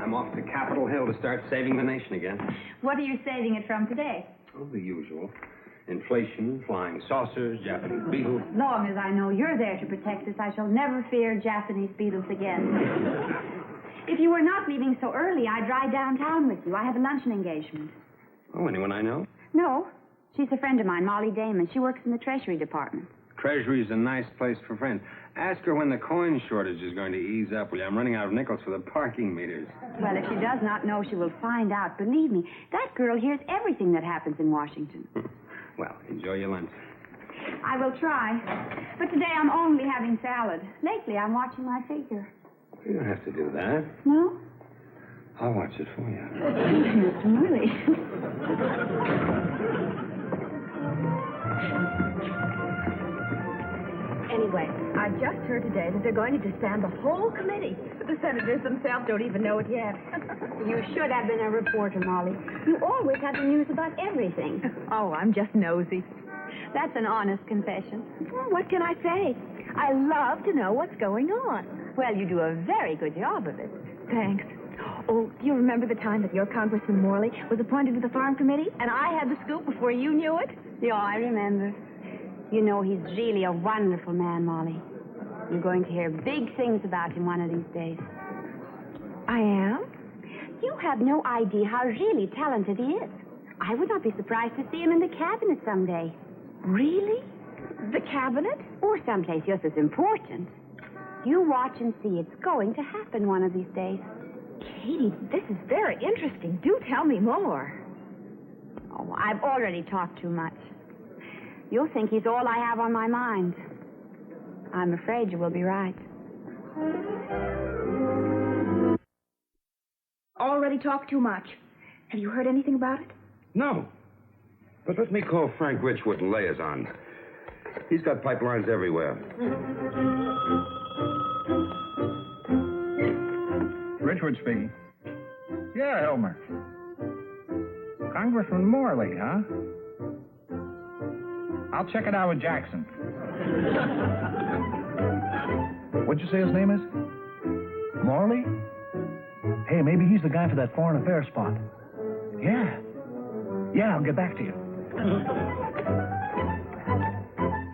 I'm off to Capitol Hill to start saving the nation again. What are you saving it from today? Oh, the usual. Inflation, flying saucers, Japanese beetles. As long as I know you're there to protect us, I shall never fear Japanese beetles again. If you were not leaving so early, I'd ride downtown with you. I have a luncheon engagement. Oh, anyone I know? No. She's a friend of mine, Molly Damon. She works in the Treasury Department. Treasury's a nice place for friends. Ask her when the coin shortage is going to ease up, will you? I'm running out of nickels for the parking meters. Well, if she does not know, she will find out. Believe me, that girl hears everything that happens in Washington. Well, enjoy your lunch. I will try. But today I'm only having salad. Lately, I'm watching my figure. You don't have to do that. No? I'll watch it for you. Really? Anyway, I just heard today that they're going to disband the whole committee. But the senators themselves don't even know it yet. You should have been a reporter, Molly. You always have the news about everything. Oh, I'm just nosy. That's an honest confession. Well, what can I say? I love to know what's going on. Well, you do a very good job of it. Thanks. Oh, do you remember the time that your Congressman Morley was appointed to the Farm Committee, and I had the scoop before you knew it? Yeah, I remember. You know, he's really a wonderful man, Molly. You're going to hear big things about him one of these days. I am? You have no idea how really talented he is. I would not be surprised to see him in the cabinet someday. Really? The cabinet? Or someplace just as important. You watch and see. It's going to happen one of these days. Katie, this is very interesting. Do tell me more. Oh, I've already talked too much. You'll think he's all I have on my mind. I'm afraid you will be right. Already talked too much. Have you heard anything about it? No. But let me call Frank Richwood and Liaison. He's got pipelines everywhere. Richwood speaking. Yeah, Elmer. Congressman Morley, huh? I'll check it out with Jackson. What'd you say his name is? Morley? Hey, maybe he's the guy for that foreign affairs spot. Yeah. Yeah, I'll get back to you.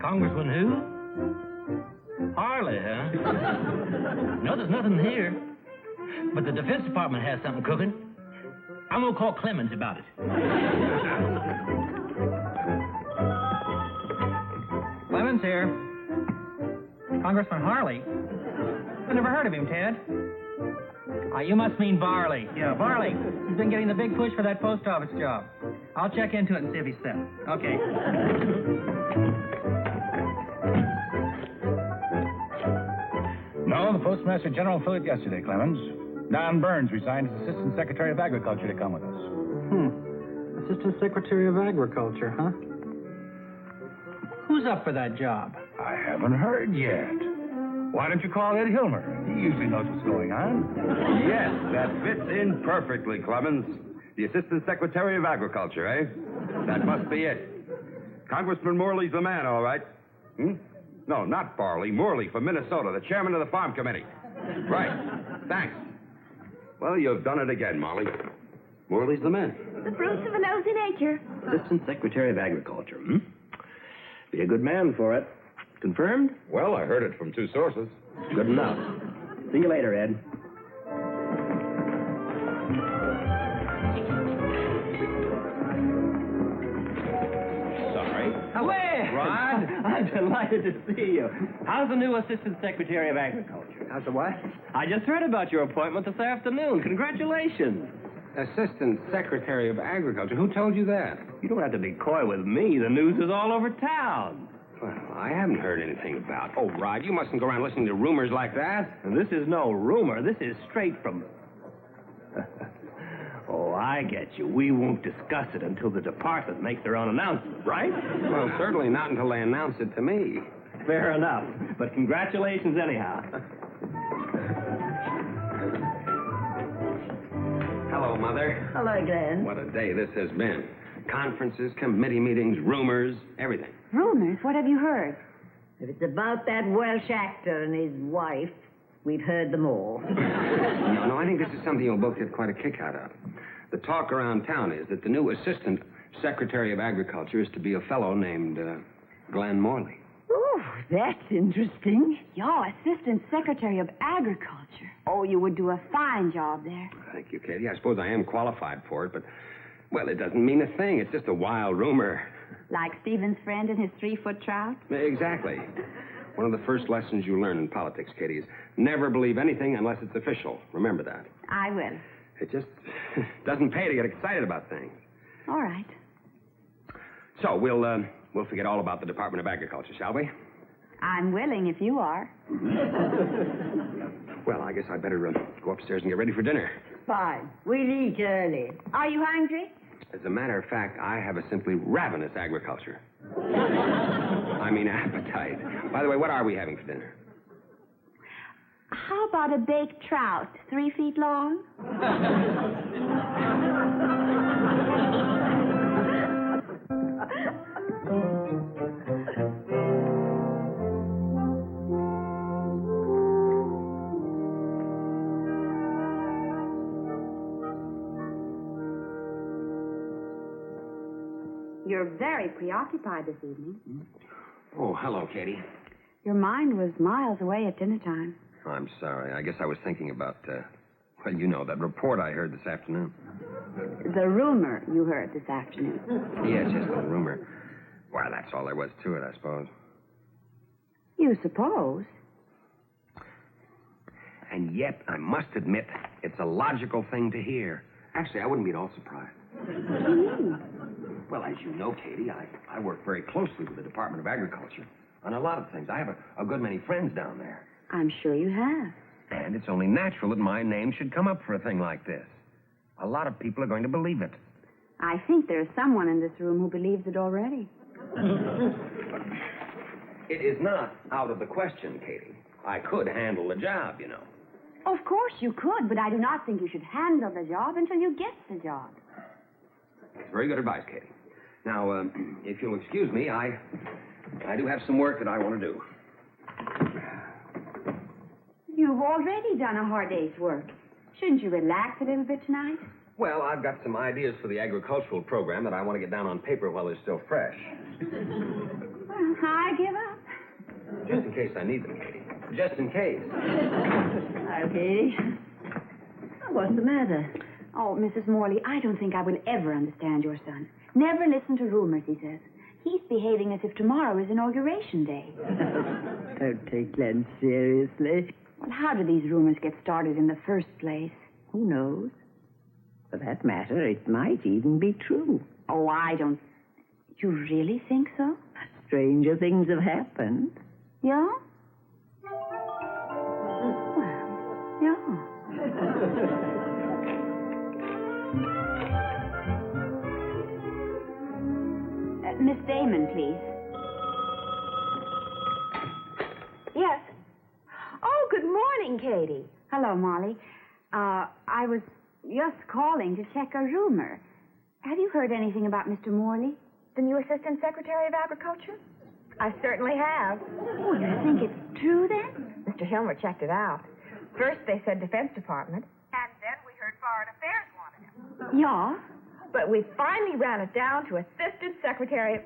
Congressman who? Harley, huh? No, there's nothing here. But the Defense Department has something cooking. I'm going to call Clemens about it. Clemens here. Congressman Harley. I never heard of him, Ted. You must mean Varley. Yeah, Varley. He's been getting the big push for that post office job. I'll check into it and see if he's set. Okay. No, the Postmaster General flew it yesterday, Clemens. Don Burns resigned as Assistant Secretary of Agriculture to come with us. Assistant Secretary of Agriculture, huh? Who's up for that job? I haven't heard yet. Why don't you call Ed Hilmer? He usually knows what's going on. Yes, that fits in perfectly, Clemens. The Assistant Secretary of Agriculture, eh? That must be it. Congressman Morley's the man, all right. No, not Barley. Morley from Minnesota, the chairman of the Farm Committee. Right. Thanks. Well, you've done it again, Molly. Morley's the man. The fruits of a nosy nature. Assistant Secretary of Agriculture, Be a good man for it. Confirmed? Well, I heard it from two sources. Good enough. See you later, Ed. Sorry. Hello, Rod. I'm delighted to see you. How's the new Assistant Secretary of Agriculture? How's the what? I just heard about your appointment this afternoon. Congratulations. Assistant Secretary of Agriculture. Who told you that? You don't have to be coy with me. The news is all over town. Well, I haven't heard anything about it. Oh, Rod, you mustn't go around listening to rumors like that. And this is no rumor. This is straight from... Oh, I get you. We won't discuss it until the department makes their own announcement, right? Well, certainly not until they announce it to me. Fair enough. But congratulations anyhow. Hello, Mother. Hello, Glenn. What a day this has been. Conferences, committee meetings, rumors, everything. Rumors? What have you heard? If it's about that Welsh actor and his wife, We've heard them all. No, I think this is something you'll both get quite a kick out of. The talk around town is that the new Assistant Secretary of Agriculture is to be a fellow named Glen Morley. Oh, that's interesting. You're Assistant Secretary of Agriculture. Oh, you would do a fine job there. Thank you, Katie. I suppose I am qualified for it, but, well, it doesn't mean a thing. It's just a wild rumor. Like Stephen's friend and his 3-foot trout? Exactly. One of the first lessons you learn in politics, Katie, is never believe anything unless it's official. Remember that. I will. It just doesn't pay to get excited about things. All right. So, we'll forget all about the Department of Agriculture, shall we? I'm willing if you are. Well, I guess I'd better go upstairs and get ready for dinner. Fine. We'll eat early. Are you hungry? As a matter of fact, I have a simply ravenous agriculture. I mean appetite. By the way, what are we having for dinner? How about a baked trout, 3 feet long? You're very preoccupied this evening. Oh, hello, Katie. Your mind was miles away at dinner time. I'm sorry. I guess I was thinking about, well, you know, that report I heard this afternoon. The rumor you heard this afternoon. Yes, the rumor. Well, that's all there was to it, I suppose. You suppose? And yet, I must admit, it's a logical thing to hear. Actually, I wouldn't be at all surprised. What do you mean? Well, as you know, Katie, I work very closely with the Department of Agriculture on a lot of things. I have a good many friends down there. I'm sure you have. And it's only natural that my name should come up for a thing like this. A lot of people are going to believe it. I think there's someone in this room who believes it already. It is not out of the question, Katie. I could handle the job, you know. Of course you could, but I do not think you should handle the job until you get the job. It's very good advice, Katie. Now, if you'll excuse me, I do have some work that I want to do. You've already done a hard day's work. Shouldn't you relax a little bit tonight? Well, I've got some ideas for the agricultural program that I want to get down on paper while they're still fresh. Well, I give up. Just in case I need them, Katie. Just in case. Hi, Katie. What's the matter? Oh, Mrs. Morley, I don't think I will ever understand your son. Never listen to rumors, he says. He's behaving as if tomorrow is Inauguration Day. Don't take Glenn seriously. Well, how do these rumors get started in the first place? Who knows? For that matter, it might even be true. Oh, I don't... You really think so? Stranger things have happened. Yeah? Well, yeah. Miss Damon, please. Yes. Oh, good morning, Katie. Hello, Molly. I was just calling to check a rumor. Have you heard anything about Mr. Morley? The new Assistant Secretary of Agriculture? I certainly have. Oh, you think it's true, then? Mr. Hilmer checked it out. First, they said Defense Department. And then we heard Foreign Affairs wanted him. Yeah? But we finally ran it down to Assistant Secretary of...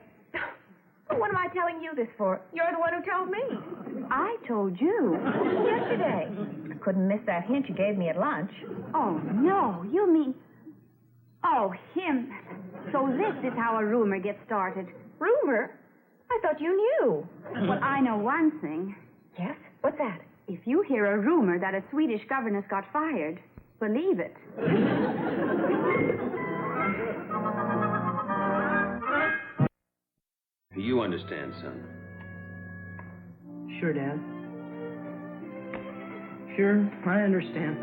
What am I telling you this for? You're the one who told me. I told you. Yesterday. I couldn't miss that hint you gave me at lunch. Oh, no. You mean... Oh, him. So this is how a rumor gets started. Rumor? I thought you knew. Well, I know one thing. Yes? What's that? If you hear a rumor that a Swedish governess got fired, believe it. You understand, son. Sure, Dad. Sure, I understand.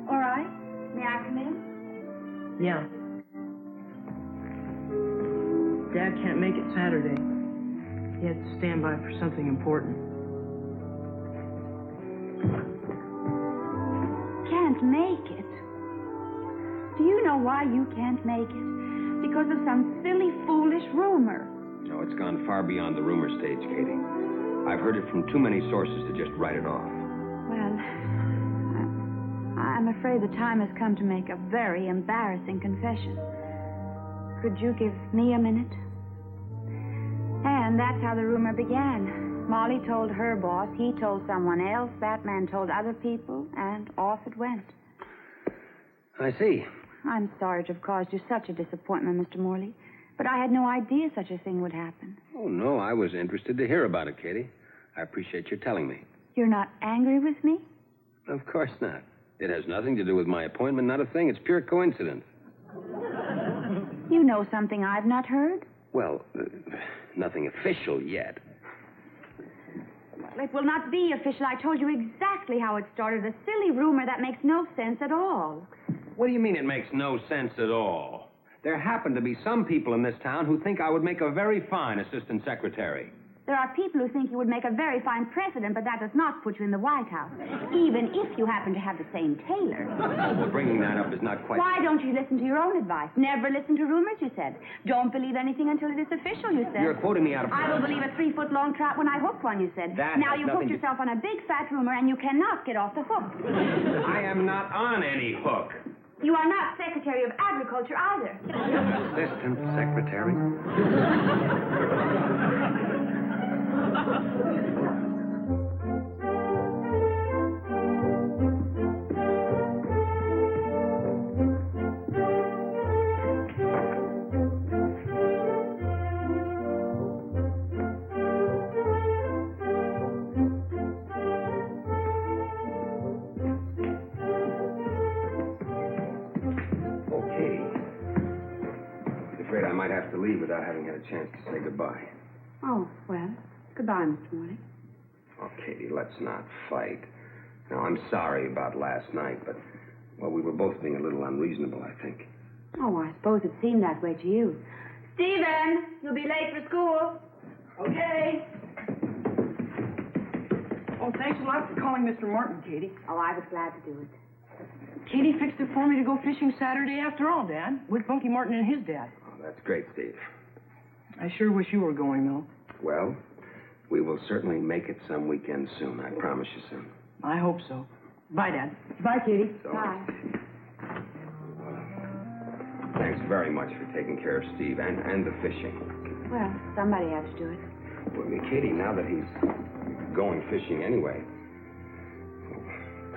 All right. May I come in? Yeah. Dad can't make it Saturday. He had to stand by for something important. Can't make it? Do you know why you can't make it? Because of some silly, foolish rumor. No, it's gone far beyond the rumor stage, Katie. I've heard it from too many sources to just write it off. Well, I'm afraid the time has come to make a very embarrassing confession. Could you give me a minute? And that's how the rumor began. Molly told her boss, he told someone else, that man told other people, and off it went. I see. I'm sorry to have caused you such a disappointment, Mr. Morley, but I had no idea such a thing would happen. Oh, no, I was interested to hear about it, Katy. I appreciate your telling me. You're not angry with me? Of course not. It has nothing to do with my appointment, not a thing. It's pure coincidence. You know something I've not heard? Well, nothing official yet. Well, it will not be official. I told you exactly how it started. A silly rumor that makes no sense at all. What do you mean it makes no sense at all? There happen to be some people in this town who think I would make a very fine assistant secretary. There are people who think you would make a very fine president, but that does not put you in the White House, even if you happen to have the same tailor. Well, bringing that up is not quite... Why don't you listen to your own advice? Never listen to rumors, you said. Don't believe anything until it is official, you said. You're quoting me out of... I will believe a 3-foot-long trout when I hook one, you said. Now you've hooked yourself on a big fat rumor, and you cannot get off the hook. I am not on any hook. You are not Secretary of Agriculture either. Assistant secretary? I might have to leave without having had a chance to say goodbye. Oh, well, goodbye, Mr. Morley. Oh, Katy, let's not fight. Now, I'm sorry about last night, but, well, we were both being a little unreasonable, I think. Oh, I suppose it seemed that way to you. Stephen, you'll be late for school. Okay. Oh, thanks a lot for calling Mr. Martin, Katy. Oh, I was glad to do it. Katy fixed it for me to go fishing Saturday after all, Dad, with Bunky Martin and his dad. Oh, that's great, Steve. I sure wish you were going, though. Well, we will certainly make it some weekend soon. I promise you soon. I hope so. Bye, Dad. Bye, Katy. So, Bye. Thanks very much for taking care of Steve and the fishing. Well, somebody has to do it. Well, Katy, now that he's going fishing anyway,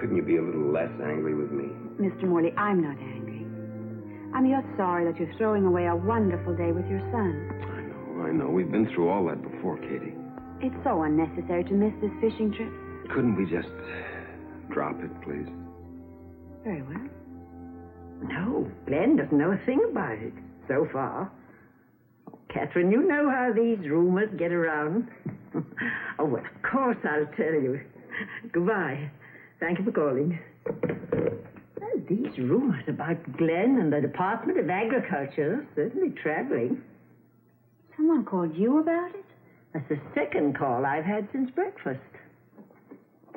couldn't you be a little less angry with me? Mr. Morley, I'm not angry. I'm just sorry that you're throwing away a wonderful day with your son. I know. We've been through all that before, Katy. It's so unnecessary to miss this fishing trip. Couldn't we just drop it, please? Very well. No, Glenn doesn't know a thing about it, so far. Oh, Catherine, you know how these rumors get around. Oh, well, of course I'll tell you. Goodbye. Thank you for calling. Well, these rumors about Glenn and the Department of Agriculture are certainly traveling. Someone called you about it? That's the second call I've had since breakfast.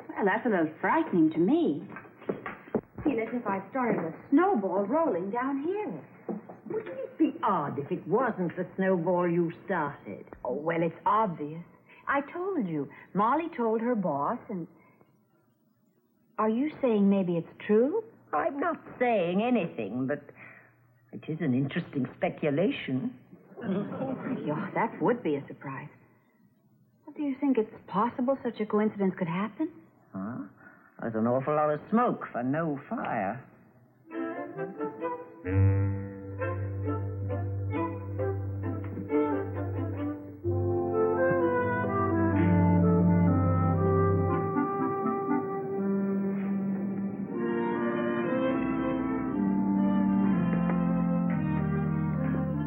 Well, that's a little frightening to me. Feel as if I started a snowball rolling down here. Wouldn't it be odd if it wasn't the snowball you started? Oh, well, it's obvious. I told you. Molly told her boss, and... Are you saying maybe it's true? I'm not saying anything, but it is an interesting speculation. Oh, that would be a surprise. Do you think it's possible such a coincidence could happen? Huh? There's an awful lot of smoke for no fire.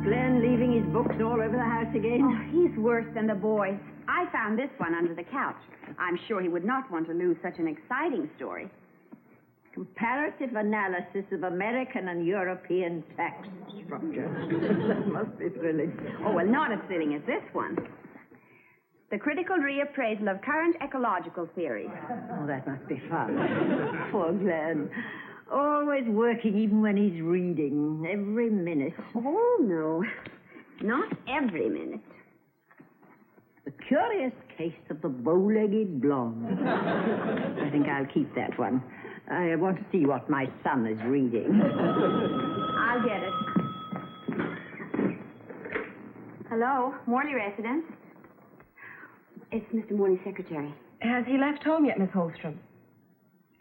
Glenn leaving his books all over the house again? Oh, he's worse than the boys. I found this one under the couch. I'm sure he would not want to lose such an exciting story. Comparative analysis of American and European tax structures. That must be thrilling. Oh, well, not as thrilling as this one. The critical reappraisal of current ecological theory. Oh, that must be fun. Poor Glenn. Always working even when he's reading. Every minute. Oh, no. Not every minute. The curious taste of the bow-legged blonde. I think I'll keep that one. I want to see what my son is reading. I'll get it. Hello, Morley residence. It's Mr. Morley's secretary. Has he left home yet, Miss Holstrom?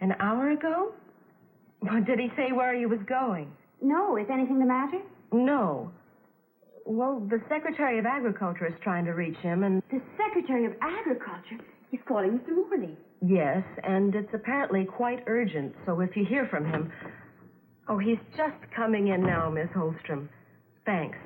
An hour ago? Well, did he say where he was going? No, is anything the matter? No. Well, the Secretary of Agriculture is trying to reach him, and... The Secretary of Agriculture? He's calling Mr. Morley. Yes, and it's apparently quite urgent, so if you hear from him... Oh, he's just coming in now, Miss Holstrom. Thanks.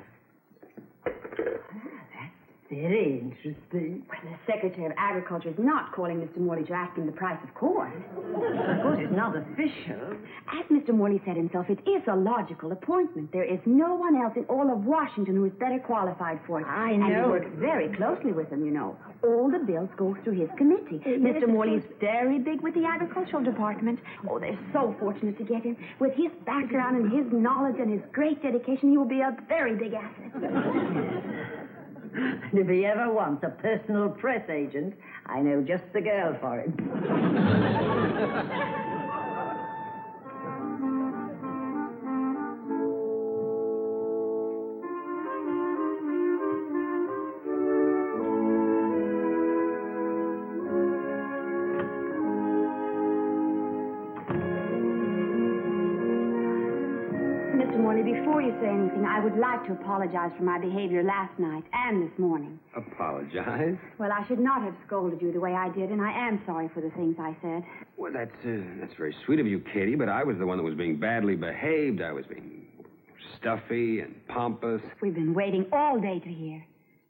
Very interesting. Well, the Secretary of Agriculture is not calling Mr. Morley to ask him the price of corn. Of course, it's not official. As Mr. Morley said himself, it is a logical appointment. There is no one else in all of Washington who is better qualified for it. I know. And he works very closely with him, you know. All the bills go through his committee. Mr. Morley is very big with the Agricultural Department. Oh, they're so fortunate to get him. With his background and his knowledge and his great dedication, he will be a very big asset. And if he ever wants a personal press agent, I know just the girl for him. Mr. Morley, before you say anything, I would like to apologize for my behavior last night and this morning. Apologize? Well, I should not have scolded you the way I did, and I am sorry for the things I said. Well, that's very sweet of you, Katie, but I was the one that was being badly behaved. I was being stuffy and pompous. We've been waiting all day to hear.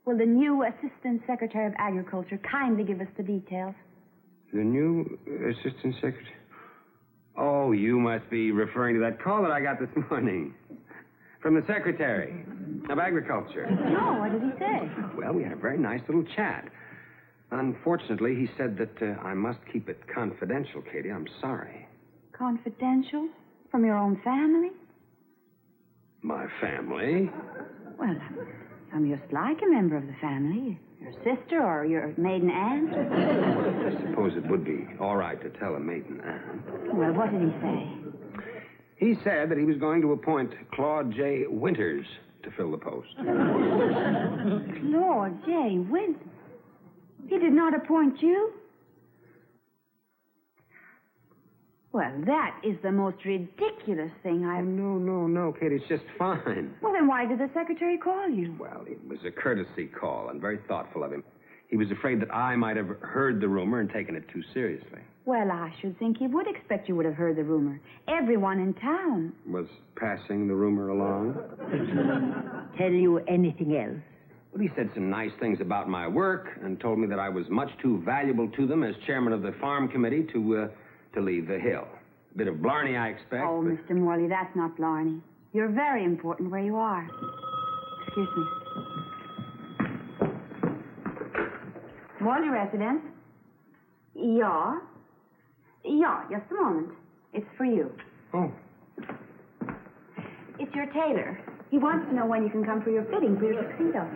Will the new Assistant Secretary of Agriculture kindly give us the details? The new Assistant Secretary? Oh, you must be referring to that call that I got this morning. From the Secretary of Agriculture. No, what did he say? Well, we had a very nice little chat. Unfortunately, he said that I must keep it confidential, Katie. I'm sorry. Confidential? From your own family? My family? Well, I'm just like a member of the family. Your sister or your maiden aunt? I suppose it would be all right to tell a maiden aunt. Well, what did he say? He said that he was going to appoint Claude J. Winters to fill the post. Claude J. Winters? He did not appoint you? Well, that is the most ridiculous thing I've... No, Katie, it's just fine. Well, then why did the secretary call you? Well, it was a courtesy call and very thoughtful of him. He was afraid that I might have heard the rumor and taken it too seriously. Well, I should think he would expect you would have heard the rumor. Everyone in town. Was passing the rumor along? Tell you anything else? Well, he said some nice things about my work and told me that I was much too valuable to them as chairman of the farm committee to leave the Hill. A bit of blarney, I expect. Oh, but... Mr. Morley, that's not blarney. You're very important where you are. Excuse me. Morley residence? Yeah. Yeah, just a moment. It's for you. Oh. It's your tailor. He wants to know when you can come for your fitting for your tuxedo.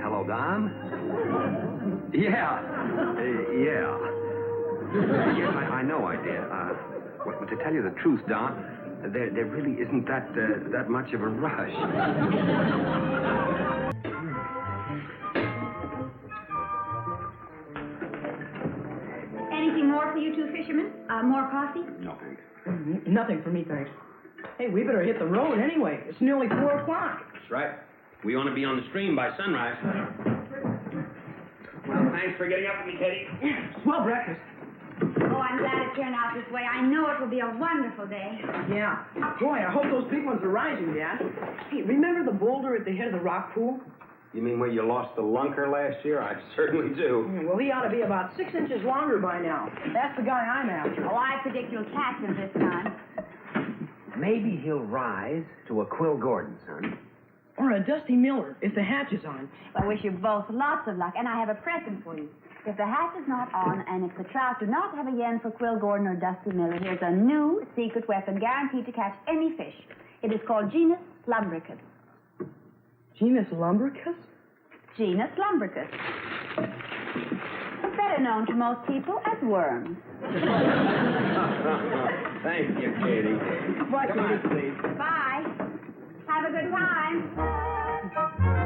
Hello, Don? Yeah. Yes, I know I did. Well, to tell you the truth, Don, there really isn't that much of a rush. Anything more for you two fishermen? More coffee? No, thanks. Nothing for me, thanks. Hey, we better hit the road anyway. It's nearly 4 o'clock. That's right. We want to be on the stream by sunrise. Well, thanks for getting up with me, Katie. Swell breakfast. Oh, I'm glad it turned out this way. I know it will be a wonderful day. Yeah. Boy, I hope those big ones are rising, Dad. Hey, remember the boulder at the head of the rock pool? You mean where you lost the lunker last year? I certainly do. Well, he ought to be about 6 inches longer by now. That's the guy I'm after. Oh, I predict you'll catch him this time. Maybe he'll rise to a Quill Gordon, son. Or a Dusty Miller, if the hatch is on. I wish you both lots of luck, and I have a present for you. If the hatch is not on, and if the trout do not have a yen for Quill Gordon or Dusty Miller, here's a new secret weapon guaranteed to catch any fish. It is called Genus Lumbricus. Genus lumbricus? Genus lumbricus. Better known to most people as worms. Thank you, Katie. Bye, Come on. please. Bye. Have a good time.